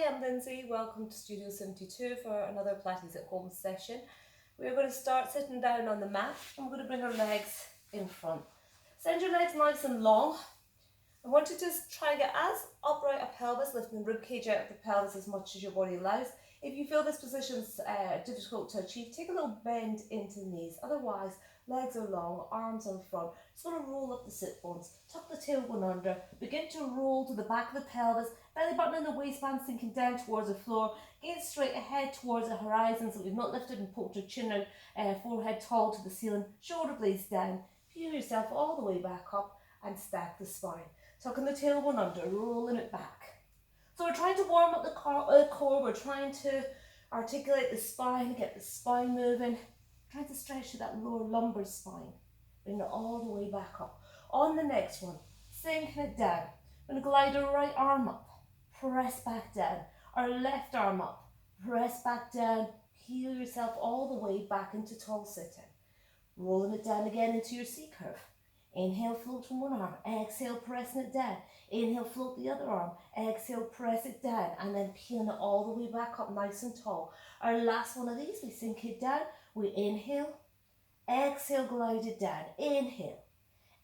I'm Lindsay. Welcome to Studio 72 for another Pilates at Home session. We're going to start sitting down on the mat and we're going to bring our legs in front. Send your legs nice and long. I want you to just try and get as upright a pelvis, lifting the rib cage out of the pelvis as much as your body allows. If you feel this position's difficult to achieve, take a little bend into the knees. Otherwise, legs are long, arms in front. Just want to roll up the sit bones, tuck the tailbone under, begin to roll to the back of the pelvis, belly button in the waistband sinking down towards the floor, gaze straight ahead towards the horizon so we've not lifted and poked our chin out, forehead tall to the ceiling, shoulder blades down. Feel yourself all the way back up and stack the spine. Tucking the tailbone under, rolling it back. So we're trying to warm up the core, we're trying to articulate the spine, get the spine moving, trying to stretch to that lower lumbar spine. Bring it all the way back up. On the next one, sinking it down. We're going to glide our right arm up, press back down. Our left arm up, press back down. Heel yourself all the way back into tall sitting. Rolling it down again into your C curve. Inhale, float from one arm. Exhale, pressing it down. Inhale, float the other arm. Exhale, press it down. And then peeling it all the way back up nice and tall. Our last one of these, we sink it down. We inhale. Exhale, glide it down. Inhale.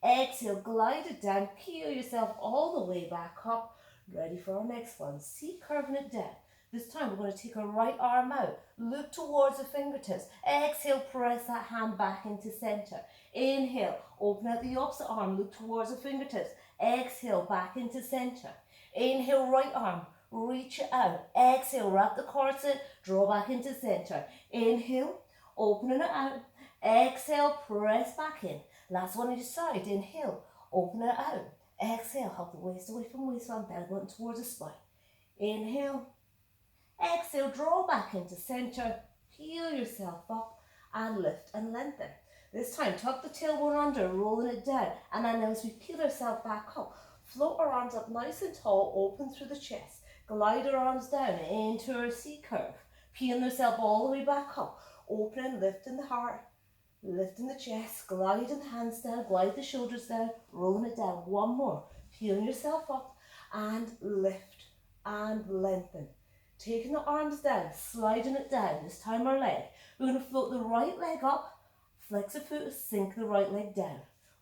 Exhale, glide it down. Peel yourself all the way back up. Ready for our next one. C curving it down. This time we're going to take our right arm out. Look towards the fingertips. Exhale, press that hand back into center. Inhale, open out the opposite arm. Look towards the fingertips. Exhale, back into center. Inhale, right arm. Reach it out. Exhale, wrap the corset. Draw back into center. Inhale, opening it out. Exhale, press back in. Last one on your side. Inhale, open it out. Exhale, help the waist away from waistline, belly button towards the spine. Inhale. Exhale, draw back into center, peel yourself up and lift and lengthen. This time, tuck the tailbone under, rolling it down. And then as we peel ourselves back up, float our arms up nice and tall, open through the chest. Glide our arms down into our C curve. Peeling yourself all the way back up, opening, lifting the heart, lifting the chest, gliding the hands down, glide the shoulders down, rolling it down. One more, peeling yourself up and lift and lengthen. Taking the arms down, sliding it down. This time our leg. We're going to float the right leg up, flex the foot, sink the right leg down.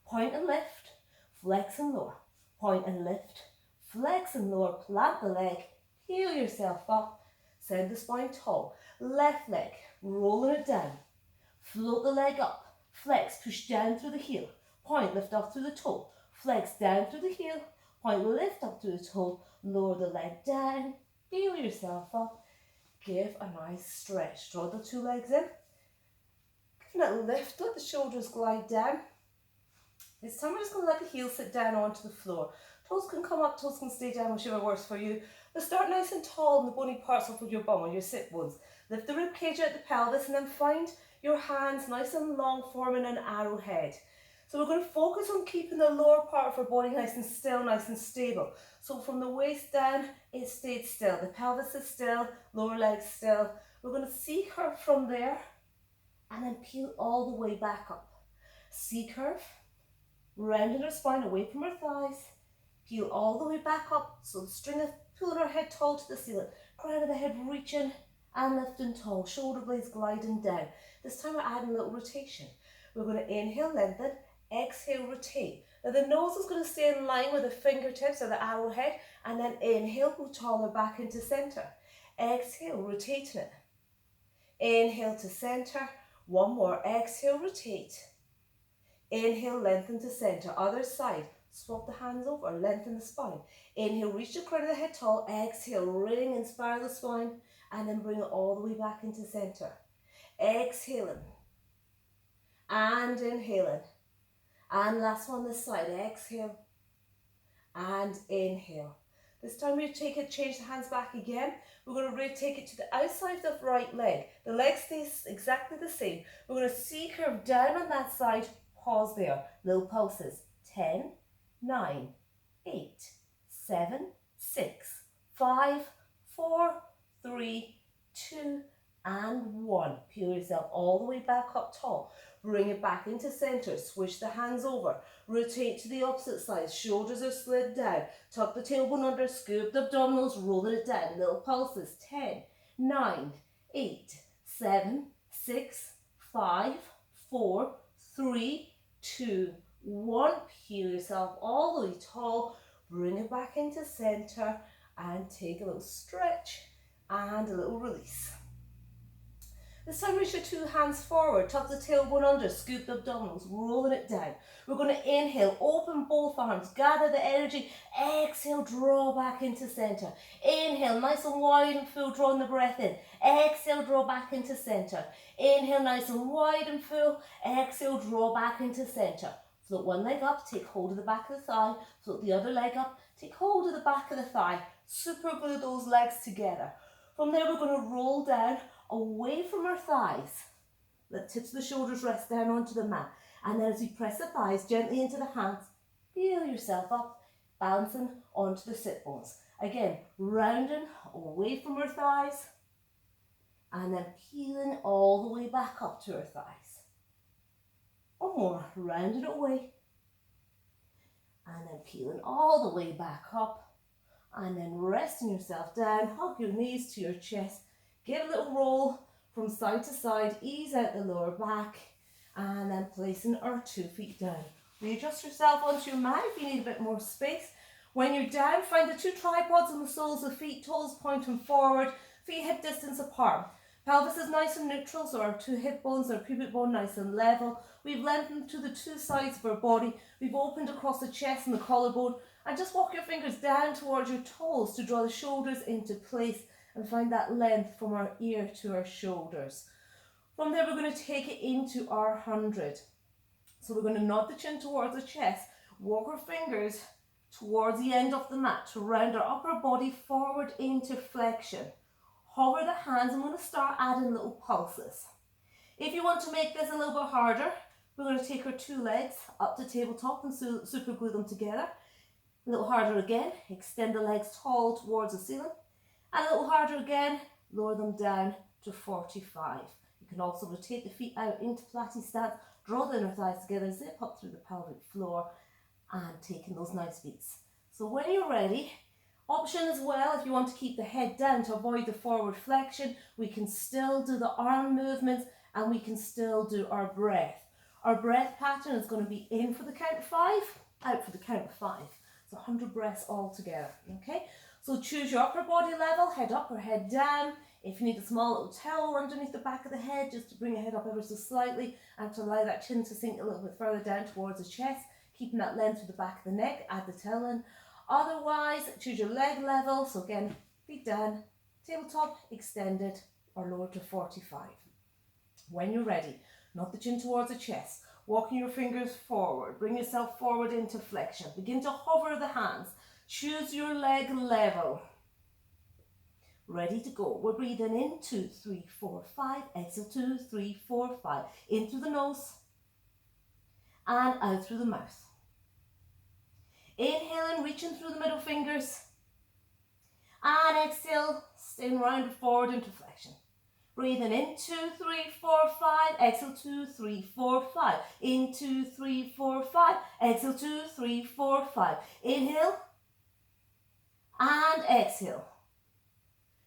Point and lift, flex and lower. Point and lift, flex and lower. Plant the leg, heel yourself up, send the spine tall. Left leg, rolling it down. Float the leg up, flex, push down through the heel. Point, lift up through the toe. Flex down through the heel. Point, lift up through the toe. Lower the leg down. Feel yourself up. Give a nice stretch. Draw the two legs in. Give it a lift. Let the shoulders glide down. This time we're just going to let the heels sit down onto the floor. Toes can come up, toes can stay down, whichever works for you. But start nice and tall in the bony parts off of your bum or your sit bones. Lift the rib cage out the pelvis and then find your hands nice and long, forming an arrowhead. So we're going to focus on keeping the lower part of our body nice and still, nice and stable. So from the waist down, it stayed still. The pelvis is still, lower legs still. We're going to C curve from there and then peel all the way back up. C curve, rounding our spine away from our thighs. Peel all the way back up. So the string of pulling our head tall to the ceiling. Crown of the head reaching and lifting tall. Shoulder blades gliding down. This time we're adding a little rotation. We're going to inhale, lengthen. Exhale, rotate. Now the nose is going to stay in line with the fingertips or the arrowhead, and then inhale, go taller back into center. Exhale, rotating it. Inhale to center. One more. Exhale, rotate. Inhale, lengthen to center. Other side. Swap the hands over, lengthen the spine. Inhale, reach the crown of the head tall. Exhale, ring and spiral the spine, and then bring it all the way back into center. Exhaling. And inhaling. And last one this side, exhale and inhale. This time we change the hands back again. We're going to take it to the outside of the right leg. The leg stays exactly the same. We're going to C curve down on that side, pause there. Little pulses, 10, 9, 8, 7, 6, 5, 4, 3, 2, and 1. Peel yourself all the way back up tall. Bring it back into center. Switch the hands over. Rotate to the opposite side. Shoulders are slid down. Tuck the tailbone under. Scoop the abdominals. Rolling it down. Little pulses. 10, 9, 8, 7, 6, 5, 4, 3, 2, 1. Peel yourself all the way tall. Bring it back into center and take a little stretch and a little release. This time reach your 2 hands forward, tuck the tailbone under, scoop the abdominals, rolling it down. We're going to inhale, open both arms, gather the energy. Exhale, draw back into center. Inhale, nice and wide and full, drawing the breath in. Exhale, draw back into center. Inhale, nice and wide and full. Exhale, draw back into center. Float one leg up, take hold of the back of the thigh. Float the other leg up, take hold of the back of the thigh. Super glue those legs together. From there, we're going to roll down away from our thighs. Let the tips of the shoulders rest down onto the mat. And then as you press the thighs gently into the hands, feel yourself up, bouncing onto the sit bones. Again, rounding away from our thighs, and then peeling all the way back up to our thighs. One more, rounding away, and then peeling all the way back up, and then resting yourself down, hug your knees to your chest. Give a little roll from side to side, ease out the lower back, and then placing our 2 feet down. Readjust yourself onto your mat if you need a bit more space. When you're down, find the 2 tripods on the soles of the feet, toes pointing forward, feet hip distance apart. Pelvis is nice and neutral, so our 2 hip bones, our pubic bone nice and level. We've lengthened to the 2 sides of our body. We've opened across the chest and the collarbone, and just walk your fingers down towards your toes to draw the shoulders into place and find that length from our ear to our shoulders. From there, we're going to take it into our 100. So we're going to nod the chin towards the chest, walk our fingers towards the end of the mat to round our upper body forward into flexion. Hover the hands. I'm going to start adding little pulses. If you want to make this a little bit harder, we're going to take our 2 legs up to tabletop and super glue them together. A little harder again, extend the legs tall towards the ceiling. And a little harder again, lower them down to 45. You can also rotate the feet out into Pilates stance, draw the inner thighs together, zip up through the pelvic floor, and taking those nice beats. So when you're ready, option as well, if you want to keep the head down to avoid the forward flexion, we can still do the arm movements and we can still do our breath. Our breath pattern is going to be in for the count of 5, out for the count of 5. So 100 breaths all together, okay? So choose your upper body level, head up or head down. If you need a small little towel underneath the back of the head, just to bring your head up ever so slightly and to allow that chin to sink a little bit further down towards the chest, keeping that length to the back of the neck, add the towel in. Otherwise, choose your leg level. So again, feet down, tabletop, extended or lower to 45. When you're ready, nod the chin towards the chest, walking your fingers forward, bring yourself forward into flexion. Begin to hover the hands. Choose your leg level. Ready to go. We're breathing in, 2, 3, 4, 5. Exhale, 2, 3, 4, 5. In through the nose and out through the mouth. Inhaling, reaching through the middle fingers. And exhale, staying rounded forward into flexion. Breathing in, 2, 3, 4, 5. Exhale, 2, 3, 4, 5. In, 2, 3, 4, 5. Exhale, 2, 3, 4, 5. Inhale. And exhale.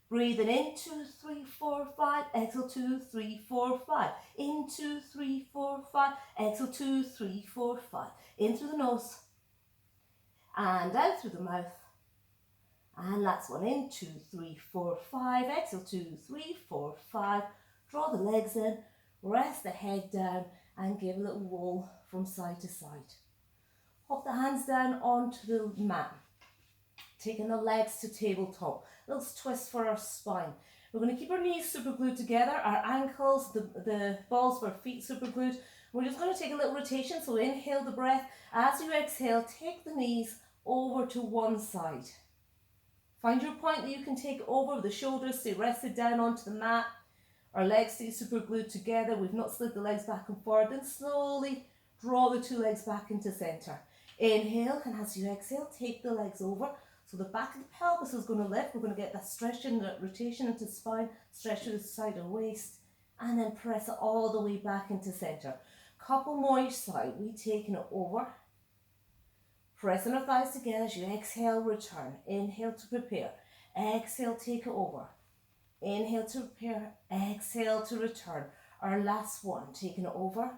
Breathing in, 2, 3, 4, 5. Exhale, 2, 3, 4, 5. In, 2, 3, 4, 5. Exhale, 2, 3, 4, 5. In through the nose. And out through the mouth. And last one in, 2, 3, 4, 5. Exhale, 2, 3, 4, 5. Draw the legs in. Rest the head down. And give a little roll from side to side. Hop the hands down onto the mat. Taking the legs to tabletop. Little twist for our spine. We're going to keep our knees super glued together, our ankles, the balls of our feet super glued. We're just going to take a little rotation, so inhale the breath. As you exhale, take the knees over to one side. Find your point that you can take over. The shoulders stay rested down onto the mat. Our legs stay super glued together. We've not slid the legs back and forward. Then slowly draw the 2 legs back into center. Inhale, and as you exhale, take the legs over. So the back of the pelvis is going to lift. We're going to get that stretching, that rotation into the spine, stretch through the side of the waist, and then press it all the way back into center. Couple more each side. We taking it over. Pressing our thighs together as you exhale, return. Inhale to prepare. Exhale, take it over. Inhale to prepare. Exhale to return. Our last one, taking it over.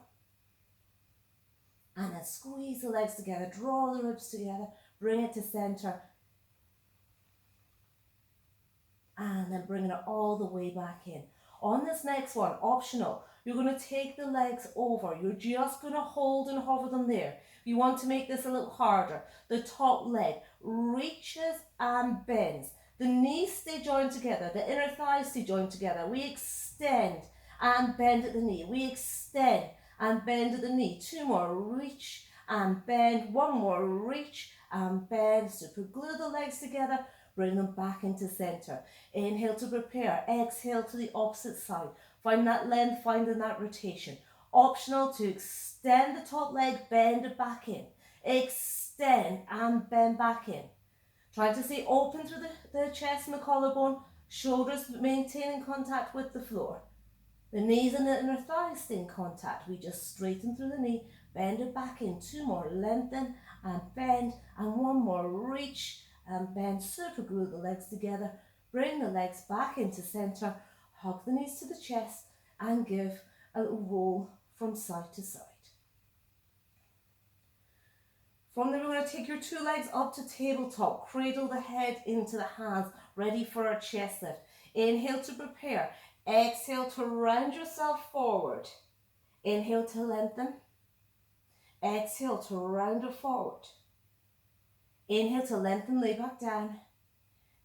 And then squeeze the legs together. Draw the ribs together. Bring it to center. And then bringing it all the way back in. On this next one, optional, you're going to take the legs over. You're just going to hold and hover them there. You want to make this a little harder. The top leg reaches and bends. The knees stay joined together. The inner thighs stay joined together. We extend and bend at the knee. We extend and bend at the knee. Two more. Reach and bend. One more. Reach and bend. Super glue the legs together. Bring them back into center. Inhale to prepare. Exhale to the opposite side. Find that length, finding that rotation. Optional to extend the top leg, bend it back in. Extend and bend back in. Try to stay open through the chest and the collarbone. Shoulders maintaining contact with the floor. The knees and the inner thighs stay in contact. We just straighten through the knee, bend it back in. Two more. Lengthen and bend. And one more. Reach and bend. Super glue the legs together. Bring the legs back into center. Hug the knees to the chest and give a little roll from side to side. From there, we're going to take your two legs up to tabletop. Cradle the head into the hands, ready for a chest lift. Inhale to prepare. Exhale to round yourself forward. Inhale to lengthen. Exhale to round it forward. Inhale to lengthen, lay back down.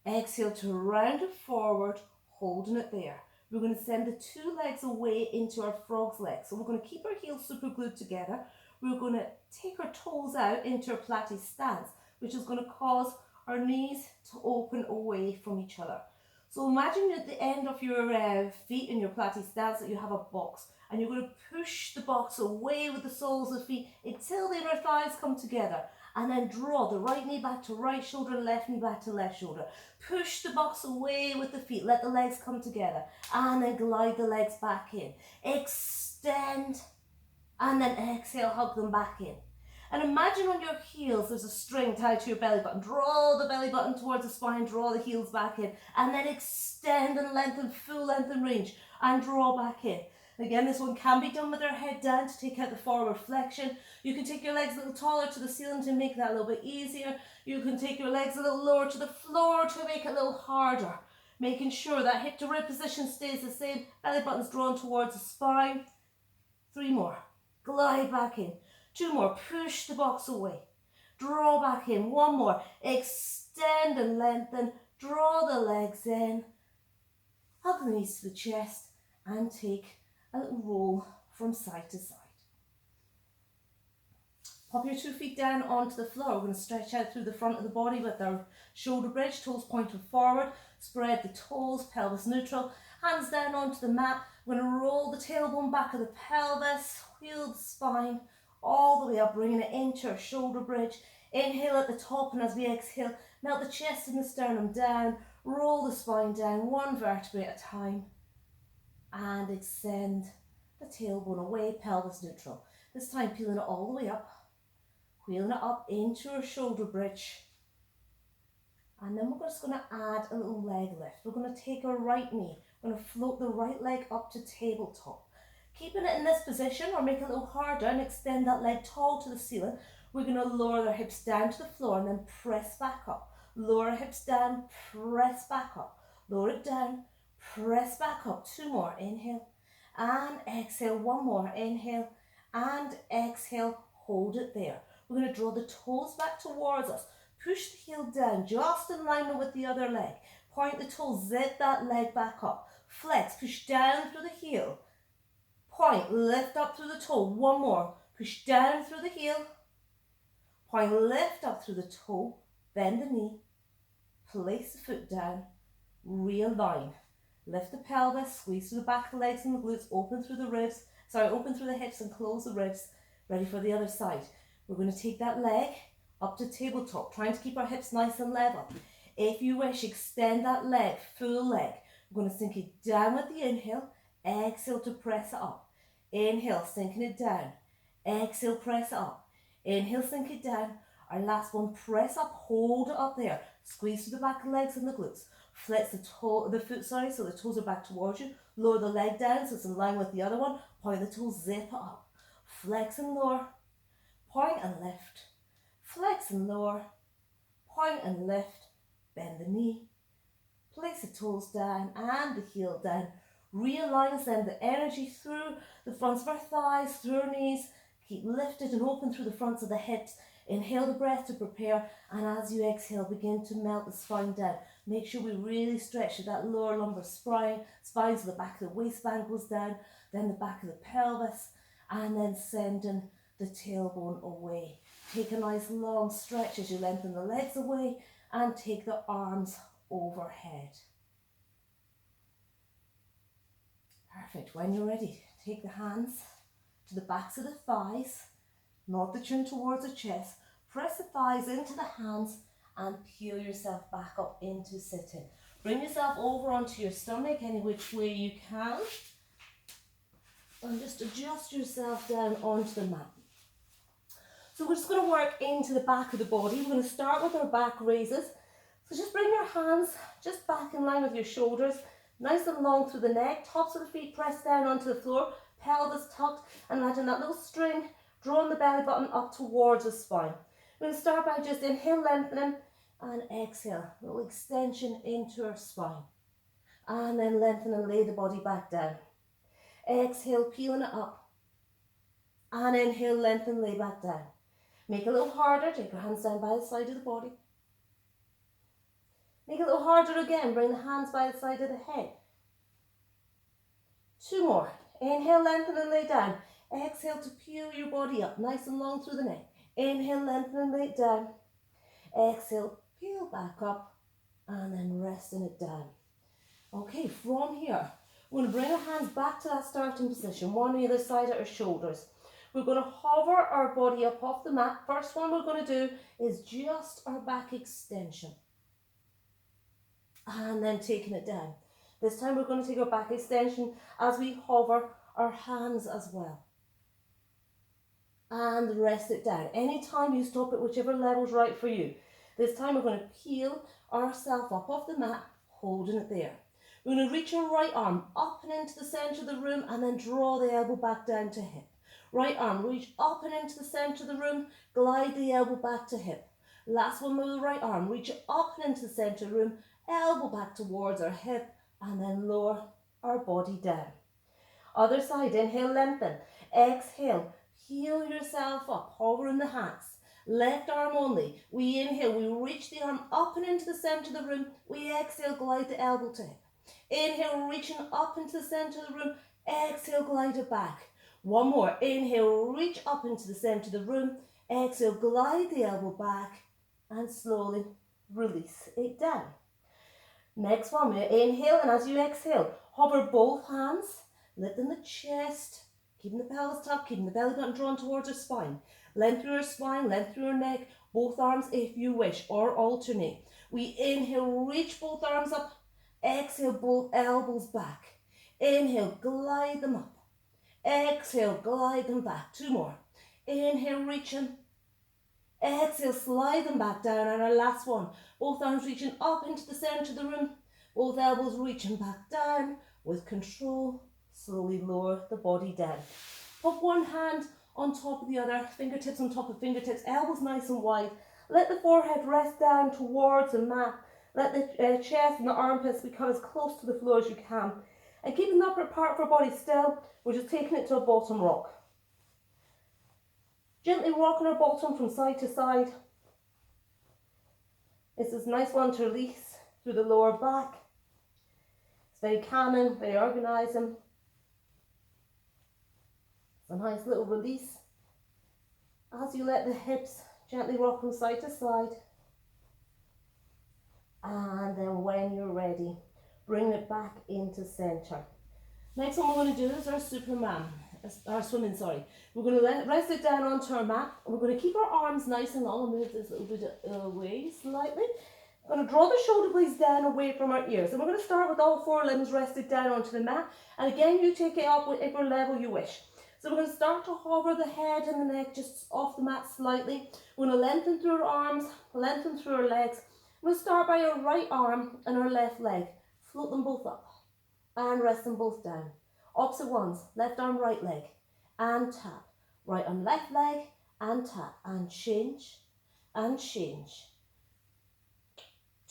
Exhale to round it forward, holding it there. We're going to send the two legs away into our frog's legs. So we're going to keep our heels super glued together. We're going to take our toes out into our Pilates stance, which is going to cause our knees to open away from each other. So imagine at the end of your feet in your Pilates stance that you have a box, and you're going to push the box away with the soles of the feet until the inner thighs come together. And then draw the right knee back to right shoulder, left knee back to left shoulder. Push the box away with the feet. Let the legs come together. And then glide the legs back in. Extend. And then exhale, hug them back in. And imagine on your heels there's a string tied to your belly button. Draw the belly button towards the spine. Draw the heels back in. And then extend and lengthen, full length and range. And draw back in. Again, this one can be done with our head down to take out the forward flexion. You can take your legs a little taller to the ceiling to make that a little bit easier. You can take your legs a little lower to the floor to make it a little harder. Making sure that hip to rib position stays the same. Belly button's drawn towards the spine. Three more. Glide back in. Two more. Push the box away. Draw back in. One more. Extend and lengthen. Draw the legs in. Hug the knees to the chest and take a little roll from side to side. Pop your 2 feet down onto the floor. We're going to stretch out through the front of the body with our shoulder bridge, toes pointed forward. Spread the toes, pelvis neutral. Hands down onto the mat. We're going to roll the tailbone back of the pelvis, wheel the spine all the way up, bringing it into our shoulder bridge. Inhale at the top, and as we exhale, melt the chest and the sternum down. Roll the spine down, one vertebrae at a time. And extend the tailbone away, pelvis neutral. This time peeling it all the way up, wheeling it up into our shoulder bridge. And then we're just going to add a little leg lift. We're going to take our right knee, we're going to float the right leg up to tabletop. Keeping it in this position, or make it a little harder and extend that leg tall to the ceiling, we're going to lower our hips down to the floor and then press back up. Lower our hips down, press back up. Lower it down, press back up. Two more. Inhale and exhale. One more. Inhale and exhale. Hold it there. We're going to draw the toes back towards us. Push the heel down, just in alignment with the other leg. Point the toes, zip that leg back up. Flex, push down through the heel. Point, lift up through the toe. One more. Push down through the heel. Point, lift up through the toe. Bend the knee. Place the foot down. Realign. Lift the pelvis, squeeze through the back of the legs and the glutes, open through the ribs. Open through the hips and close the ribs. Ready for the other side. We're going to take that leg, up to tabletop, trying to keep our hips nice and level. If you wish, extend that leg, full leg. We're going to sink it down with the inhale, exhale to press it up. Inhale, sinking it down. Exhale, press it up. Inhale, sink it down. Our last one, press up, hold it up there. Squeeze through the back of the legs and the glutes. Flex the foot, so the toes are back towards you. Lower the leg down so it's in line with the other one. Point the toes, zip it up. Flex and lower. Point and lift. Flex and lower. Point and lift. Bend the knee. Place the toes down and the heel down. Realign, send the energy through the fronts of our thighs, through our knees. Keep lifted and open through the fronts of the hips. Inhale the breath to prepare, and as you exhale, begin to melt the spine down. Make sure we really stretch that lower lumbar spine so the back of the waistband goes down, then the back of the pelvis, and then sending the tailbone away. Take a nice long stretch as you lengthen the legs away and take the arms overhead. Perfect. When you're ready, take the hands to the backs of the thighs, nod the chin towards the chest, press the thighs into the hands and peel yourself back up into sitting. Bring yourself over onto your stomach any which way you can and just adjust yourself down onto the mat. So we're just going to work into the back of the body. We're going to start with our back raises. So just bring your hands just back in line with your shoulders, nice and long through the neck, tops of the feet pressed down onto the floor, pelvis tucked, and imagine that little string drawing the belly button up towards the spine. We're going to start by just inhale, lengthening, and exhale, a little extension into our spine. And then lengthen and lay the body back down. Exhale, peeling it up. And inhale, lengthen, lay back down. Make it a little harder, take your hands down by the side of the body. Make it a little harder again, bring the hands by the side of the head. 2 more. Inhale, lengthen and lay down. Exhale to peel your body up, nice and long through the neck. Inhale, lengthen and lay it down. Exhale, peel back up, and then resting it down. Okay, from here, we're going to bring our hands back to that starting position, one on either side of our shoulders. We're going to hover our body up off the mat. First one we're going to do is just our back extension. And then taking it down. This time we're going to take our back extension as we hover our hands as well. And rest it down. Anytime you stop at whichever level's right for you. This time we're going to peel ourselves up off the mat, holding it there. We're going to reach our right arm up and into the centre of the room and then draw the elbow back down to hip. Right arm, reach up and into the centre of the room, glide the elbow back to hip. Last one with the right arm, reach up and into the centre of the room, elbow back towards our hip, and then lower our body down. Other side, inhale, lengthen. Exhale, peel yourself up, hovering the hands. Left arm only. We inhale, we reach the arm up and into the centre of the room. We exhale, glide the elbow to hip. Inhale, reaching up into the centre of the room. Exhale, glide it back. One more. Inhale, reach up into the centre of the room. Exhale, glide the elbow back and slowly release it down. Next one, we inhale, and as you exhale, hover both hands, lifting the chest, keeping the pelvis tucked, keeping the belly button drawn towards our spine. Length through our spine, length through our neck, both arms if you wish, or alternate. We inhale, reach both arms up, exhale, both elbows back. Inhale, glide them up. Exhale, glide them back. 2 more. Inhale, reaching. Exhale, slide them back down. And our last one, both arms reaching up into the centre of the room, both elbows reaching back down. With control, slowly lower the body down. Put one hand on top of the other, fingertips on top of fingertips, elbows nice and wide. Let the forehead rest down towards the mat. Let the chest and the armpits become as close to the floor as you can. And keeping the upper part of our body still, we're just taking it to a bottom rock. Gently rocking our bottom from side to side. This is a nice one to release through the lower back. It's very calming, very organising. It's a nice little release. As you let the hips gently rock from side to side. And then when you're ready, bring it back into centre. Next one we're going to do is our Superman. our swimming, sorry. We're going to rest it down onto our mat. We're going to keep our arms nice and long. I'll move this a little bit away slightly. We're going to draw the shoulder blades down away from our ears. And we're going to start with all 4 limbs rested down onto the mat. And again, you take it up whatever level you wish. So we're going to start to hover the head and the neck just off the mat slightly. We're going to lengthen through our arms, lengthen through our legs. We'll start by our right arm and our left leg. Float them both up and rest them both down. Opposite ones, left arm, right leg, and tap. Right arm, left leg, and tap. And change, and change.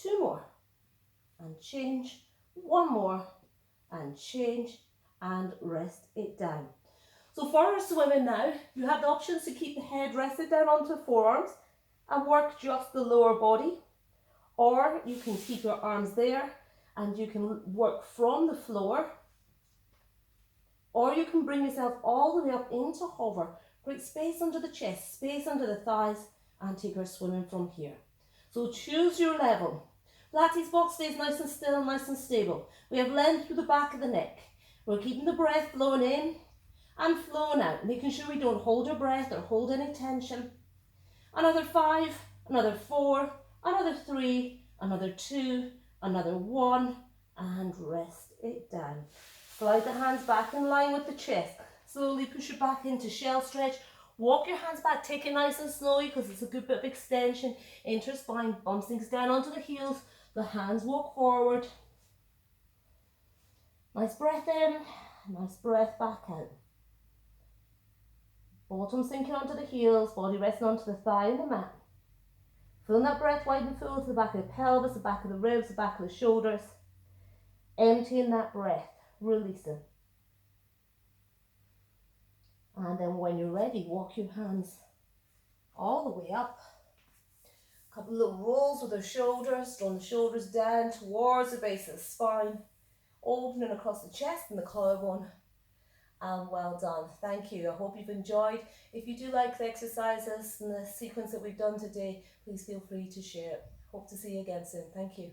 2 more, and change. 1 more, and change, and rest it down. So for our swimming now, you have the options to keep the head rested down onto the forearms and work just the lower body. Or you can keep your arms there and you can work from the floor. Or you can bring yourself all the way up into hover. Create space under the chest, space under the thighs, and take our swimming from here. So choose your level. Pilates box stays nice and still, nice and stable. We have length through the back of the neck. We're keeping the breath flowing in and flowing out, making sure we don't hold our breath or hold any tension. Another 5, another 4, another 3, another 2, another 1, and rest it down. Slide the hands back in line with the chest. Slowly push it back into shell stretch. Walk your hands back, take it nice and slowly because it's a good bit of extension into your spine. Bum sinks down onto the heels. The hands walk forward. Nice breath in, nice breath back out. Bottom sinking onto the heels, body resting onto the thigh and the mat. Filling that breath wide and full to the back of the pelvis, the back of the ribs, the back of the shoulders. Emptying that breath, releasing. And then when you're ready, walk your hands all the way up. A couple of little rolls with the shoulders, drawing the shoulders down towards the base of the spine. Opening across the chest and the collarbone. And well done. Thank you. I hope you've enjoyed. If you do like the exercises and the sequence that we've done today, please feel free to share it. Hope to see you again soon. Thank you.